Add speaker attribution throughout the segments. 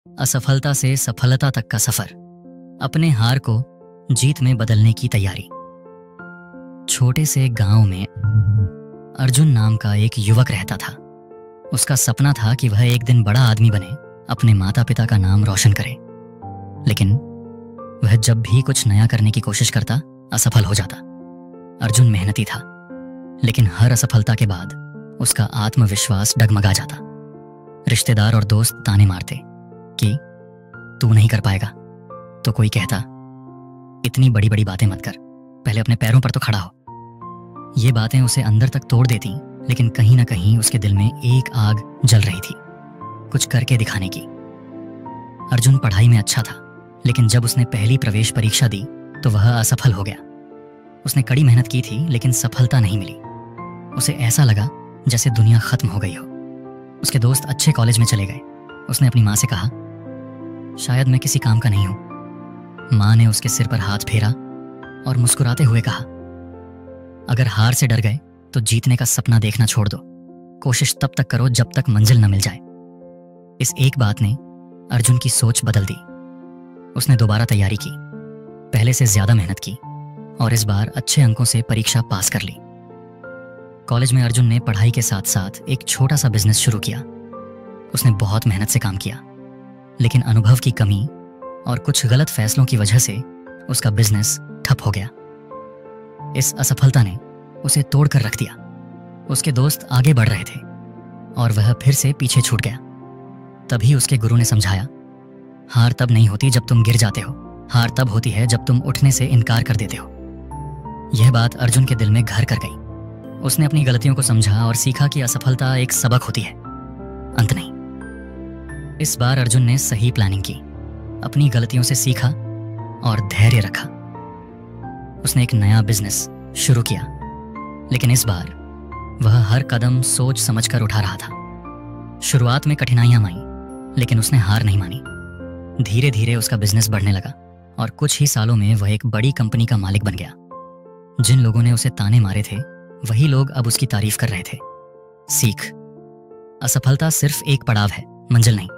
Speaker 1: असफलता से सफलता तक का सफर, अपने हार को जीत में बदलने की तैयारी। छोटे से गांव में अर्जुन नाम का एक युवक रहता था। उसका सपना था कि वह एक दिन बड़ा आदमी बने, अपने माता पिता का नाम रोशन करे। लेकिन वह जब भी कुछ नया करने की कोशिश करता, असफल हो जाता। अर्जुन मेहनती था, लेकिन हर असफलता के बाद उसका आत्मविश्वास डगमगा जाता। रिश्तेदार और दोस्त ताने मारते कि तू नहीं कर पाएगा, तो कोई कहता इतनी बड़ी बड़ी बातें मत कर, पहले अपने पैरों पर तो खड़ा हो। ये बातें उसे अंदर तक तोड़ देती, लेकिन कहीं ना कहीं उसके दिल में एक आग जल रही थी, कुछ करके दिखाने की। अर्जुन पढ़ाई में अच्छा था, लेकिन जब उसने पहली प्रवेश परीक्षा दी तो वह असफल हो गया। उसने कड़ी मेहनत की थी, लेकिन सफलता नहीं मिली। उसे ऐसा लगा जैसे दुनिया खत्म हो गई हो। उसके दोस्त अच्छे कॉलेज में चले गए। उसने अपनी माँ से कहा, शायद मैं किसी काम का नहीं हूं। माँ ने उसके सिर पर हाथ फेरा और मुस्कुराते हुए कहा, अगर हार से डर गए तो जीतने का सपना देखना छोड़ दो। कोशिश तब तक करो जब तक मंजिल न मिल जाए। इस एक बात ने अर्जुन की सोच बदल दी। उसने दोबारा तैयारी की, पहले से ज्यादा मेहनत की और इस बार अच्छे अंकों से परीक्षा पास कर ली। कॉलेज में अर्जुन ने पढ़ाई के साथ साथ एक छोटा सा बिजनेस शुरू किया। उसने बहुत मेहनत से काम किया, लेकिन अनुभव की कमी और कुछ गलत फैसलों की वजह से उसका बिजनेस ठप हो गया। इस असफलता ने उसे तोड़कर रख दिया। उसके दोस्त आगे बढ़ रहे थे और वह फिर से पीछे छूट गया। तभी उसके गुरु ने समझाया, हार तब नहीं होती जब तुम गिर जाते हो, हार तब होती है जब तुम उठने से इनकार कर देते हो। यह बात अर्जुन के दिल में घर कर गई। उसने अपनी गलतियों को समझा और सीखा कि असफलता एक सबक होती है, अंत नहीं। इस बार अर्जुन ने सही प्लानिंग की, अपनी गलतियों से सीखा और धैर्य रखा। उसने एक नया बिजनेस शुरू किया, लेकिन इस बार वह हर कदम सोच समझकर उठा रहा था। शुरुआत में कठिनाइयां आईं, लेकिन उसने हार नहीं मानी। धीरे धीरे उसका बिजनेस बढ़ने लगा और कुछ ही सालों में वह एक बड़ी कंपनी का मालिक बन गया। जिन लोगों ने उसे ताने मारे थे, वही लोग अब उसकी तारीफ कर रहे थे। सीख, असफलता सिर्फ एक पड़ाव है, मंजिल नहीं।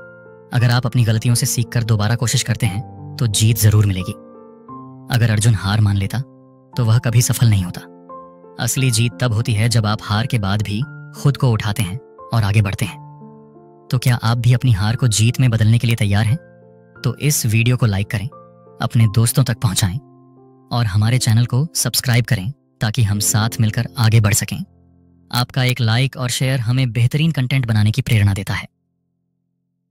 Speaker 1: अगर आप अपनी गलतियों से सीखकर दोबारा कोशिश करते हैं तो जीत जरूर मिलेगी। अगर अर्जुन हार मान लेता तो वह कभी सफल नहीं होता। असली जीत तब होती है जब आप हार के बाद भी खुद को उठाते हैं और आगे बढ़ते हैं। तो क्या आप भी अपनी हार को जीत में बदलने के लिए तैयार हैं? तो इस वीडियो को लाइक करें, अपने दोस्तों तक पहुंचाएं और हमारे चैनल को सब्सक्राइब करें ताकि हम साथ मिलकर आगे बढ़ सकें। आपका एक लाइक और शेयर हमें बेहतरीन कंटेंट बनाने की प्रेरणा देता है।